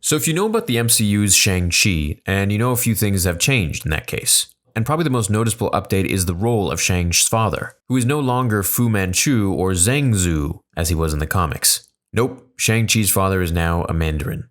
So if you know about the MCU's Shang-Chi, and you know a few things have changed in that case. And probably the most noticeable update is the role of Shang's father, who is no longer Fu Manchu or Zhang Zu as he was in the comics. Nope, Shang-Chi's father is now a Mandarin.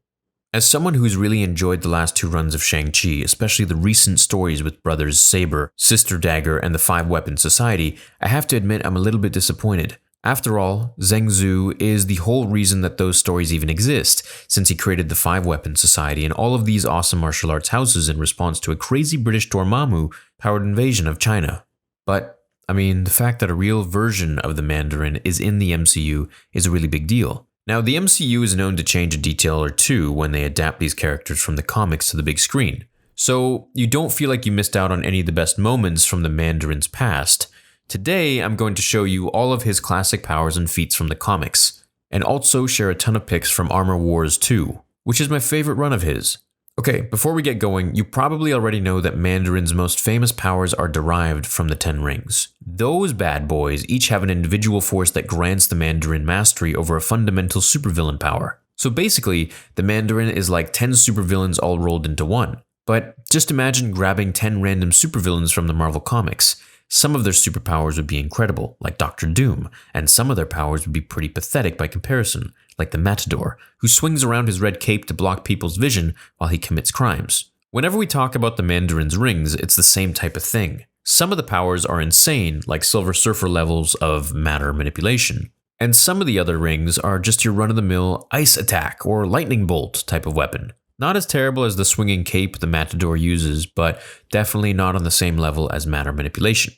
As someone who's really enjoyed the last 2 runs of Shang-Chi, especially the recent stories with brothers Saber, Sister Dagger, and the 5-Weapon Society, I have to admit I'm a little bit disappointed. After all, Zhang Zu is the whole reason that those stories even exist, since he created the 5-Weapon Society and all of these awesome martial arts houses in response to a crazy British Dormammu-powered invasion of China. But, the fact that a real version of the Mandarin is in the MCU is a really big deal. Now, the MCU is known to change a detail or two when they adapt these characters from the comics to the big screen. So, you don't feel like you missed out on any of the best moments from the Mandarin's past. Today, I'm going to show you all of his classic powers and feats from the comics, and also share a ton of picks from Armor Wars 2, which is my favorite run of his. Okay, before we get going, you probably already know that Mandarin's most famous powers are derived from the 10 rings. Those bad boys each have an individual force that grants the Mandarin mastery over a fundamental supervillain power. So basically, the Mandarin is like 10 supervillains all rolled into one. But just imagine grabbing 10 random supervillains from the Marvel Comics. Some of their superpowers would be incredible, like Doctor Doom, and some of their powers would be pretty pathetic by comparison, like the Matador, who swings around his red cape to block people's vision while he commits crimes. Whenever we talk about the Mandarin's rings, it's the same type of thing. Some of the powers are insane, like Silver Surfer levels of matter manipulation, and some of the other rings are just your run-of-the-mill ice attack or lightning bolt type of weapon. Not as terrible as the swinging cape the Matador uses, but definitely not on the same level as matter manipulation.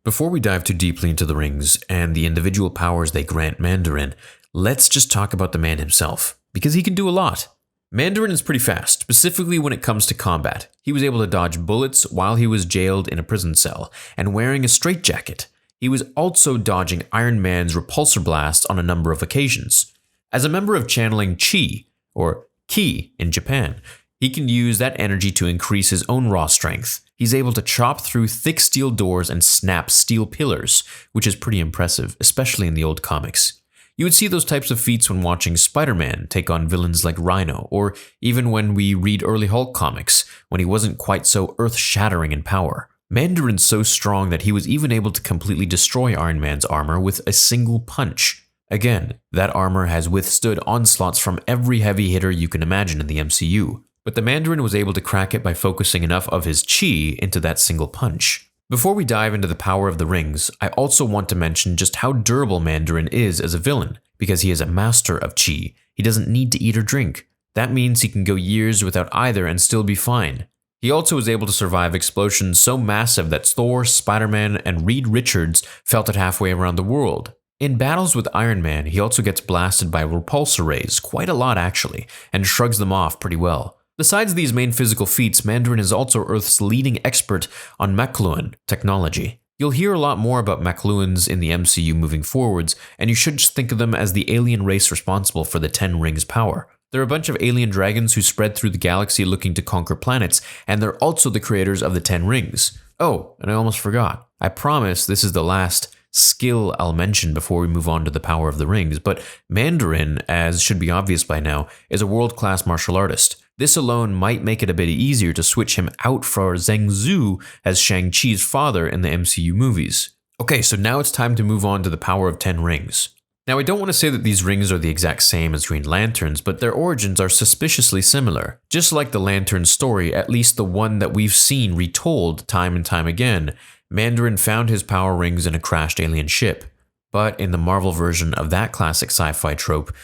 Before we dive too deeply into the rings and the individual powers they grant Mandarin, let's just talk about the man himself, because he can do a lot. Mandarin is pretty fast, specifically when it comes to combat. He was able to dodge bullets while he was jailed in a prison cell, and wearing a straitjacket. He was also dodging Iron Man's repulsor blast on a number of occasions. As a member of channeling Chi, or Ki in Japan, he can use that energy to increase his own raw strength. He's able to chop through thick steel doors and snap steel pillars, which is pretty impressive, especially in the old comics. You would see those types of feats when watching Spider-Man take on villains like Rhino, or even when we read early Hulk comics, when he wasn't quite so earth-shattering in power. Mandarin's so strong that he was even able to completely destroy Iron Man's armor with a single punch. Again, that armor has withstood onslaughts from every heavy hitter you can imagine in the MCU, but the Mandarin was able to crack it by focusing enough of his chi into that single punch. Before we dive into the power of the rings, I also want to mention just how durable Mandarin is as a villain, because he is a master of chi. He doesn't need to eat or drink. That means he can go years without either and still be fine. He also was able to survive explosions so massive that Thor, Spider-Man, and Reed Richards felt it halfway around the world. In battles with Iron Man, he also gets blasted by repulsor rays, quite a lot actually, and shrugs them off pretty well. Besides these main physical feats, Mandarin is also Earth's leading expert on McLuhan technology. You'll hear a lot more about McLuhans in the MCU moving forwards, and you should just think of them as the alien race responsible for the 10 rings power. They're a bunch of alien dragons who spread through the galaxy looking to conquer planets, and they're also the creators of the 10 rings. Oh, and I almost forgot. I promise this is the last skill I'll mention before we move on to the power of the rings, but Mandarin, as should be obvious by now, is a world-class martial artist. This alone might make it a bit easier to switch him out for Zhang Zu as Shang-Chi's father in the MCU movies. Okay, so now it's time to move on to the power of 10 rings. Now, I don't want to say that these rings are the exact same as Green Lantern's, but their origins are suspiciously similar. Just like the Lantern story, at least the one that we've seen retold time and time again, Mandarin found his power rings in a crashed alien ship. But in the Marvel version of that classic sci-fi trope,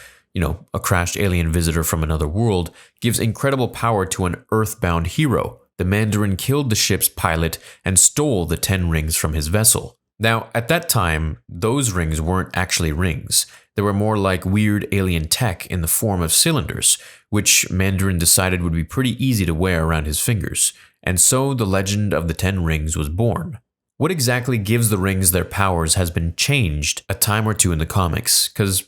a crashed alien visitor from another world gives incredible power to an earthbound hero. The Mandarin killed the ship's pilot and stole the 10 rings from his vessel. Now, at that time, those rings weren't actually rings. They were more like weird alien tech in the form of cylinders, which Mandarin decided would be pretty easy to wear around his fingers. And so the legend of the 10 rings was born. What exactly gives the rings their powers has been changed a time or two in the comics, because,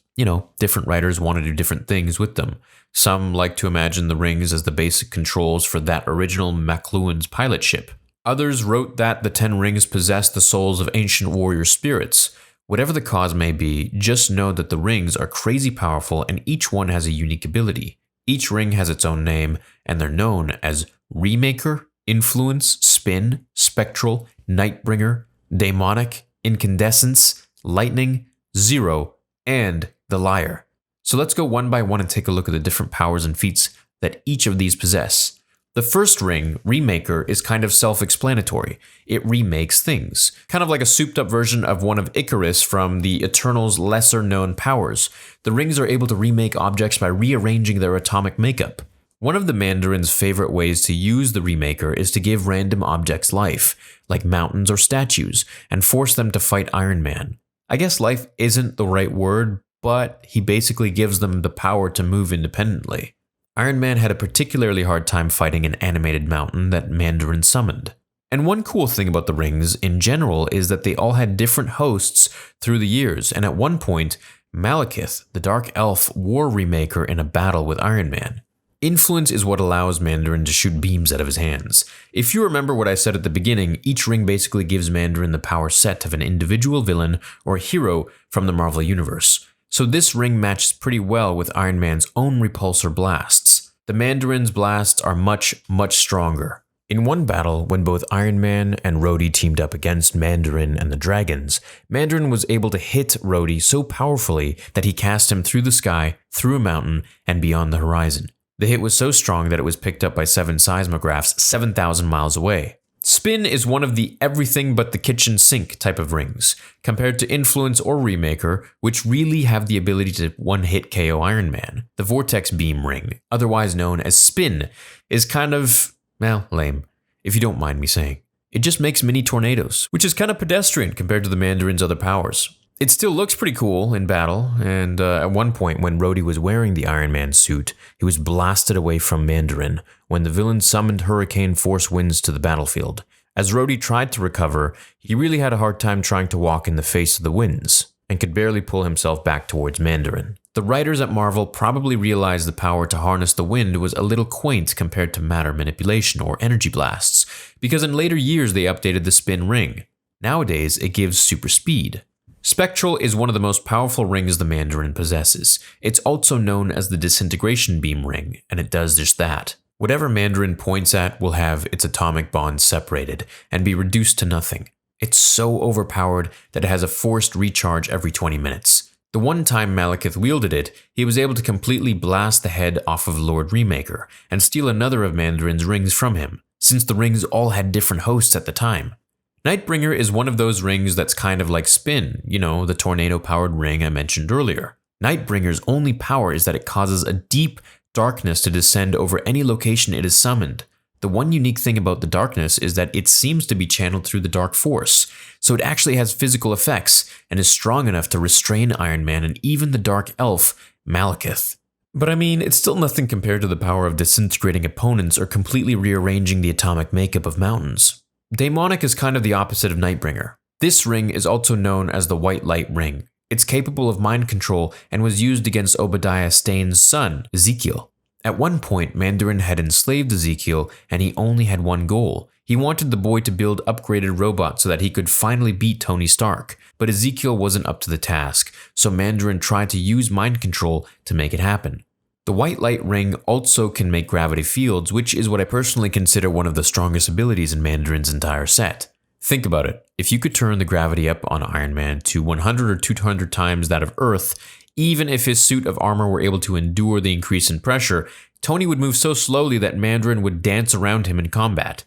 different writers want to do different things with them. Some like to imagine the rings as the basic controls for that original McLuhan's pilot ship. Others wrote that the 10 rings possess the souls of ancient warrior spirits. Whatever the cause may be, just know that the rings are crazy powerful and each one has a unique ability. Each ring has its own name, and they're known as Remaker, Influence, Spin, Spectral, Nightbringer, Daemonic, Incandescence, Lightning, Zero, and the Lyre. So let's go one by one and take a look at the different powers and feats that each of these possess. The first ring, Remaker, is kind of self-explanatory. It remakes things, kind of like a souped-up version of one of Icarus from the Eternals' lesser-known powers. The rings are able to remake objects by rearranging their atomic makeup. One of the Mandarin's favorite ways to use the Remaker is to give random objects life, like mountains or statues, and force them to fight Iron Man. I guess life isn't the right word, but he basically gives them the power to move independently. Iron Man had a particularly hard time fighting an animated mountain that Mandarin summoned. And one cool thing about the rings in general is that they all had different hosts through the years, and at one point, Malekith, the Dark Elf, wore Remaker in a battle with Iron Man. Influence is what allows Mandarin to shoot beams out of his hands. If you remember what I said at the beginning, each ring basically gives Mandarin the power set of an individual villain or hero from the Marvel Universe. So this ring matches pretty well with Iron Man's own repulsor blasts. The Mandarin's blasts are much stronger. In one battle, when both Iron Man and Rhodey teamed up against Mandarin and the dragons, Mandarin was able to hit Rhodey so powerfully that he cast him through the sky, through a mountain, and beyond the horizon. The hit was so strong that it was picked up by 7 seismographs 7,000 miles away. Spin is one of the everything but the kitchen sink type of rings, compared to Influence or Remaker, which really have the ability to one-hit KO Iron Man. The Vortex Beam ring, otherwise known as Spin, is kind of, well, lame, if you don't mind me saying. It just makes mini tornadoes, which is kind of pedestrian compared to the Mandarin's other powers. It still looks pretty cool in battle, and at one point when Rhodey was wearing the Iron Man suit, he was blasted away from Mandarin when the villain summoned hurricane force winds to the battlefield. As Rhodey tried to recover, he really had a hard time trying to walk in the face of the winds, and could barely pull himself back towards Mandarin. The writers at Marvel probably realized the power to harness the wind was a little quaint compared to matter manipulation or energy blasts, because in later years they updated the spin ring. Nowadays, it gives super speed. Spectral is one of the most powerful rings the Mandarin possesses. It's also known as the disintegration beam ring, and it does just that. Whatever Mandarin points at will have its atomic bonds separated and be reduced to nothing. It's so overpowered that it has a forced recharge every 20 minutes. The one time Malekith wielded it, he was able to completely blast the head off of Lord Remaker and steal another of Mandarin's rings from him, since the rings all had different hosts at the time. Nightbringer is one of those rings that's kind of like Spin, the tornado-powered ring I mentioned earlier. Nightbringer's only power is that it causes a deep darkness to descend over any location it is summoned. The one unique thing about the darkness is that it seems to be channeled through the dark force, so it actually has physical effects and is strong enough to restrain Iron Man and even the Dark Elf, Malekith. But I mean, it's still nothing compared to the power of disintegrating opponents or completely rearranging the atomic makeup of mountains. Daemonic is kind of the opposite of Nightbringer. This ring is also known as the White Light Ring. It's capable of mind control and was used against Obadiah Stane's son, Ezekiel. At one point, Mandarin had enslaved Ezekiel and he only had one goal. He wanted the boy to build upgraded robots so that he could finally beat Tony Stark, but Ezekiel wasn't up to the task, so Mandarin tried to use mind control to make it happen. The White Light Ring also can make gravity fields, which is what I personally consider one of the strongest abilities in Mandarin's entire set. Think about it. If you could turn the gravity up on Iron Man to 100 or 200 times that of Earth, even if his suit of armor were able to endure the increase in pressure, Tony would move so slowly that Mandarin would dance around him in combat.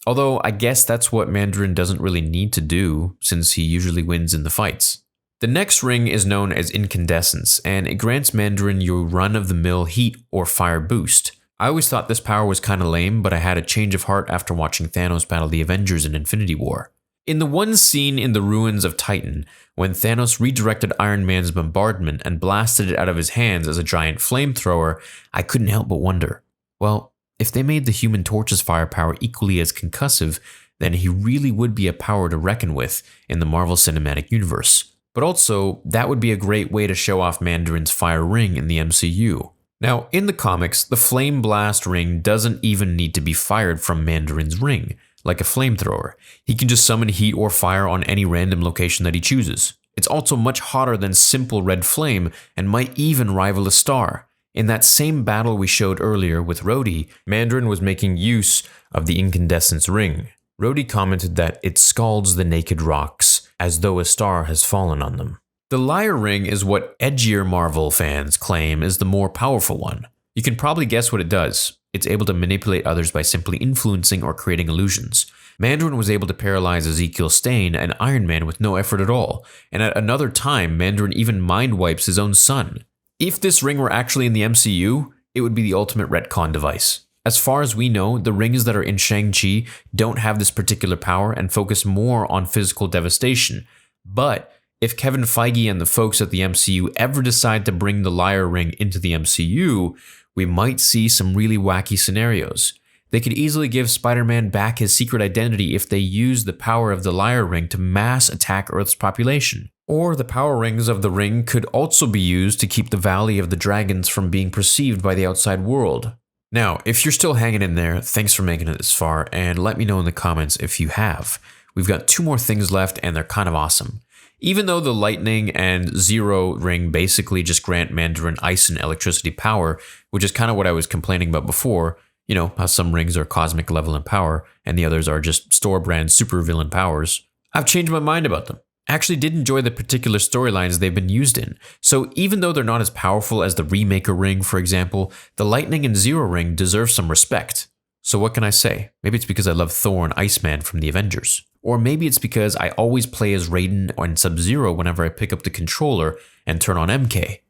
Although I guess that's what Mandarin doesn't really need to do, since he usually wins in the fights. The next ring is known as Incandescence, and it grants Mandarin your run-of-the-mill heat or fire boost. I always thought this power was kinda lame, but I had a change of heart after watching Thanos battle the Avengers in Infinity War. In the one scene in the ruins of Titan, when Thanos redirected Iron Man's bombardment and blasted it out of his hands as a giant flamethrower, I couldn't help but wonder, well, if they made the Human Torch's firepower equally as concussive, then he really would be a power to reckon with in the Marvel Cinematic Universe. But also, that would be a great way to show off Mandarin's fire ring in the MCU. Now, in the comics, the Flame Blast ring doesn't even need to be fired from Mandarin's ring, like a flamethrower. He can just summon heat or fire on any random location that he chooses. It's also much hotter than simple red flame and might even rival a star. In that same battle we showed earlier with Rhodey, Mandarin was making use of the Incandescence ring. Rhodey commented that it scalds the naked rocks, as though a star has fallen on them. The Lyre ring is what edgier Marvel fans claim is the more powerful one. You can probably guess what it does. It's able to manipulate others by simply influencing or creating illusions. Mandarin was able to paralyze Ezekiel Stane and Iron Man with no effort at all, and at another time, Mandarin even mind wipes his own son. If this ring were actually in the MCU, it would be the ultimate retcon device. As far as we know, the rings that are in Shang-Chi don't have this particular power and focus more on physical devastation. But if Kevin Feige and the folks at the MCU ever decide to bring the Lyre ring into the MCU, we might see some really wacky scenarios. They could easily give Spider-Man back his secret identity if they use the power of the Lyre ring to mass attack Earth's population. Or the power rings of the ring could also be used to keep the Valley of the Dragons from being perceived by the outside world. Now, if you're still hanging in there, thanks for making it this far, and let me know in the comments if you have. We've got 2 more things left, and they're kind of awesome. Even though the Lightning and Zero ring basically just grant Mandarin ice and electricity power, which is kind of what I was complaining about before, you know, how some rings are cosmic level in power, and the others are just store-brand supervillain powers, I've changed my mind about them. I actually did enjoy the particular storylines they've been used in. So even though they're not as powerful as the Remaker ring, for example, the Lightning and Zero ring deserve some respect. So what can I say? Maybe it's because I love Thor and Iceman from the Avengers. Or maybe it's because I always play as Raiden and Sub-Zero whenever I pick up the controller and turn on MK.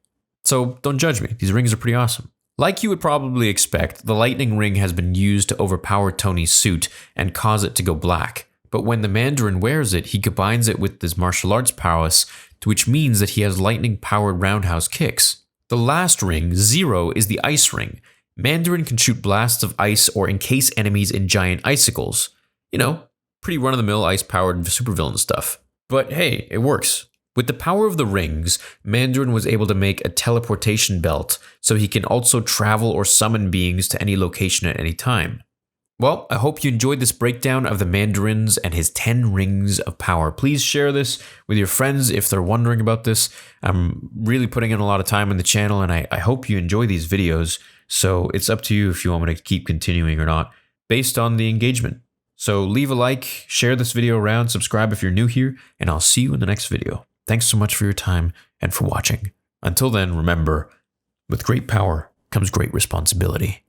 So don't judge me, these rings are pretty awesome. Like you would probably expect, the Lightning ring has been used to overpower Tony's suit and cause it to go black. But when the Mandarin wears it, he combines it with his martial arts prowess, which means that he has lightning-powered roundhouse kicks. The last ring, Zero, is the ice ring. Mandarin can shoot blasts of ice or encase enemies in giant icicles. You know, pretty run-of-the-mill ice-powered supervillain stuff. But hey, it works. With the power of the rings, Mandarin was able to make a teleportation belt, so he can also travel or summon beings to any location at any time. Well, I hope you enjoyed this breakdown of the Mandarin's and his 10 rings of power. Please share this with your friends if they're wondering about this. I'm really putting in a lot of time on the channel, and I hope you enjoy these videos. So it's up to you if you want me to keep continuing or not, based on the engagement. So leave a like, share this video around, subscribe if you're new here, and I'll see you in the next video. Thanks so much for your time and for watching. Until then, remember, with great power comes great responsibility.